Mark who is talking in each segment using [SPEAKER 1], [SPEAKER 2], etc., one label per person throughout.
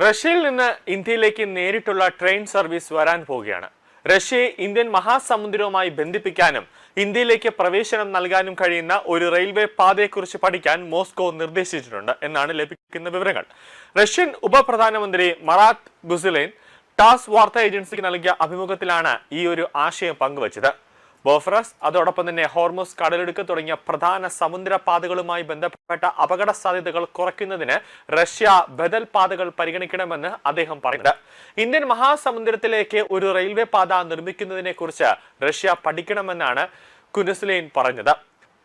[SPEAKER 1] റഷ്യയിൽ നിന്ന് ഇന്ത്യയിലേക്ക് നേരിട്ടുള്ള ട്രെയിൻ സർവീസ് വരാൻ പോവുകയാണ്. റഷ്യയെ ഇന്ത്യൻ മഹാസമുദ്രവുമായി ബന്ധിപ്പിക്കാനും ഇന്ത്യയിലേക്ക് പ്രവേശനം നൽകാനും കഴിയുന്ന ഒരു റെയിൽവേ പാതയെക്കുറിച്ച് പഠിക്കാൻ മോസ്കോ നിർദ്ദേശിച്ചിട്ടുണ്ട് എന്നാണ് ലഭിക്കുന്ന വിവരങ്ങൾ. റഷ്യൻ ഉപപ്രധാനമന്ത്രി മറാത്ത് ഗുസലേൻ ടാസ് വാർത്താ ഏജൻസിക്ക് നൽകിയ അഭിമുഖത്തിലാണ് ഈ ഒരു ആശയം പങ്കുവച്ചത്. ബോഫറസ്, അതോടൊപ്പം തന്നെ ഹോർമുസ് കടലിടുക്ക് തുടങ്ങിയ പ്രധാന സമുദ്രപാതകളുമായി ബന്ധപ്പെട്ട അപകട സാധ്യതകൾ കുറയ്ക്കുന്നതിന് റഷ്യ ബദൽ പാതകൾ പരിഗണിക്കണമെന്ന് അദ്ദേഹം പറയുന്നത്. ഇന്ത്യൻ മഹാസമുദ്രത്തിലേക്ക് ഒരു റെയിൽവേ പാത നിർമ്മിക്കുന്നതിനെ കുറിച്ച് റഷ്യ പഠിക്കണമെന്നാണ് ഗുസലേൻ പറഞ്ഞത്.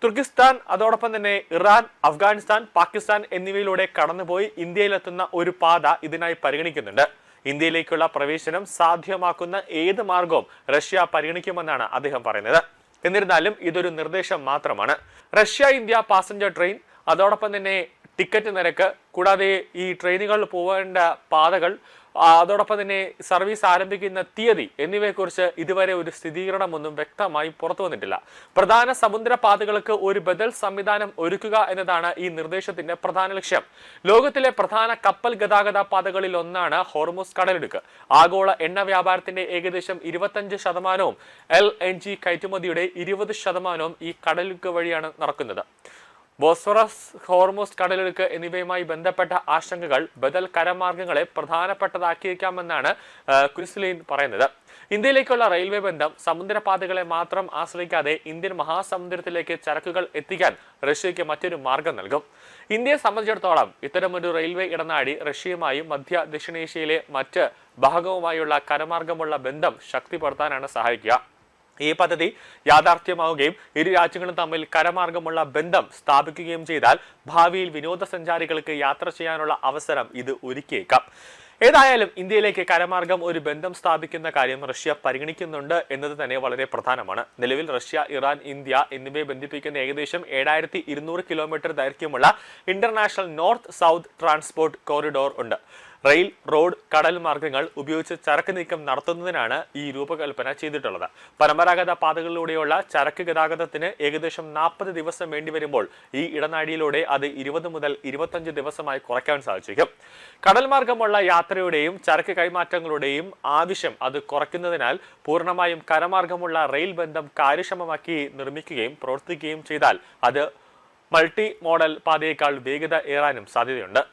[SPEAKER 1] തുർക്കിസ്ഥാൻ, അതോടൊപ്പം തന്നെ ഇറാൻ, അഫ്ഗാനിസ്ഥാൻ, പാകിസ്ഥാൻ എന്നിവയിലൂടെ കടന്നുപോയി ഇന്ത്യയിലെത്തുന്ന ഒരു പാത ഇതിനായി പരിഗണിക്കുന്നുണ്ട്. ഇന്ത്യയിലേക്കുള്ള പ്രവേശനം സാധ്യമാക്കുന്ന ഏത് മാർഗവും റഷ്യ പരിഗണിക്കുമെന്നാണ് അദ്ദേഹം പറയുന്നത്. എന്നിരുന്നാലും ഇതൊരു നിർദ്ദേശം മാത്രമാണ്. റഷ്യ ഇന്ത്യ പാസഞ്ചർ ട്രെയിൻ, അതോടൊപ്പം തന്നെ ടിക്കറ്റ് നിരക്ക്, കൂടാതെ ഈ ട്രെയിനുകൾ പോകേണ്ട പാതകൾ, അതോടൊപ്പം തന്നെ സർവീസ് ആരംഭിക്കുന്ന തീയതി എന്നിവയെക്കുറിച്ച് ഇതുവരെ ഒരു സ്ഥിരീകരണമൊന്നും വ്യക്തമായി പുറത്തു വന്നിട്ടില്ല. പ്രധാന സമുദ്രപാതകൾക്ക് ഒരു ബദൽ സംവിധാനം ഒരുക്കുക എന്നതാണ് ഈ നിർദ്ദേശത്തിന്റെ പ്രധാന ലക്ഷ്യം. ലോകത്തിലെ പ്രധാന കപ്പൽ ഗതാഗത പാതകളിൽ ഒന്നാണ് ഹോർമുസ് കടലിടുക്ക്. ആഗോള എണ്ണ വ്യാപാരത്തിന്റെ ഏകദേശം 25% LNG കയറ്റുമതിയുടെ 20% ഈ കടലിടുക്ക് വഴിയാണ് നടക്കുന്നത്. ബോസ്ഫറസ്, ഹോർമുസ് കടലിടുക്ക് എന്നിവയുമായി ബന്ധപ്പെട്ട ആശങ്കകൾ ബദൽ കരമാർഗങ്ങളെ പ്രധാനപ്പെട്ടതാക്കിയേക്കാമെന്നാണ് ഗുസലേൻ പറയുന്നത്. ഇന്ത്യയിലേക്കുള്ള റെയിൽവേ ബന്ധം സമുദ്രപാതകളെ മാത്രം ആശ്രയിക്കാതെ ഇന്ത്യൻ മഹാസമുദ്രത്തിലേക്ക് ചരക്കുകൾ എത്തിക്കാൻ റഷ്യയ്ക്ക് മറ്റൊരു മാർഗം നൽകും. ഇന്ത്യയെ സംബന്ധിച്ചിടത്തോളം ഇത്തരമൊരു റെയിൽവേ ഇടനാഴി റഷ്യയുമായും മധ്യ ദക്ഷിണേഷ്യയിലെ മറ്റ് ഭാഗവുമായുള്ള കരമാർഗമുള്ള ബന്ധം ശക്തിപ്പെടുത്താനാണ് സഹായിക്കുക. ഈ പദ്ധതി യാഥാർത്ഥ്യമാവുകയും ഇരു രാജ്യങ്ങളും തമ്മിൽ കരമാർഗമുള്ള ബന്ധം സ്ഥാപിക്കുകയും ചെയ്താൽ ഭാവിയിൽ വിനോദസഞ്ചാരികൾക്ക് യാത്ര ചെയ്യാനുള്ള അവസരം ഇത് ഒരുക്കിയേക്കാം. ഏതായാലും ഇന്ത്യയിലേക്ക് കരമാർഗം ഒരു ബന്ധം സ്ഥാപിക്കുന്ന കാര്യം റഷ്യ പരിഗണിക്കുന്നുണ്ട് എന്നത് തന്നെ വളരെ പ്രധാനമാണ്. നിലവിൽ റഷ്യ, ഇറാൻ, ഇന്ത്യ എന്നിവയെ ബന്ധിപ്പിക്കുന്ന ഏകദേശം 7200 കിലോമീറ്റർ ദൈർഘ്യമുള്ള international north south transport corridor ഉണ്ട്. റെയിൽ, റോഡ്, കടൽ മാർഗങ്ങൾ ഉപയോഗിച്ച് ചരക്ക് നീക്കം നടത്തുന്നതിനാണ് ഈ രൂപകൽപ്പന ചെയ്തിട്ടുള്ളത്. പരമ്പരാഗത പാതകളിലൂടെയുള്ള ചരക്ക് ഗതാഗതത്തിന് ഏകദേശം 40 ദിവസം വേണ്ടിവരുമ്പോൾ ഈ ഇടനാഴിയിലൂടെ അത് 20 മുതൽ 25 ദിവസമായി കുറയ്ക്കാൻ സാധിക്കും. കടൽ മാർഗമുള്ള യാത്രയുടെയും ചരക്ക് കൈമാറ്റങ്ങളുടെയും ആവശ്യം അത് കുറയ്ക്കുന്നതിനാൽ പൂർണ്ണമായും കരമാർഗമുള്ള റെയിൽ ബന്ധം കാര്യക്ഷമമാക്കി നിർമ്മിക്കുകയും പ്രവർത്തിക്കുകയും ചെയ്താൽ അത് മൾട്ടി മോഡൽ പാതയേക്കാൾ വേഗത ഏറാനും സാധ്യതയുണ്ട്.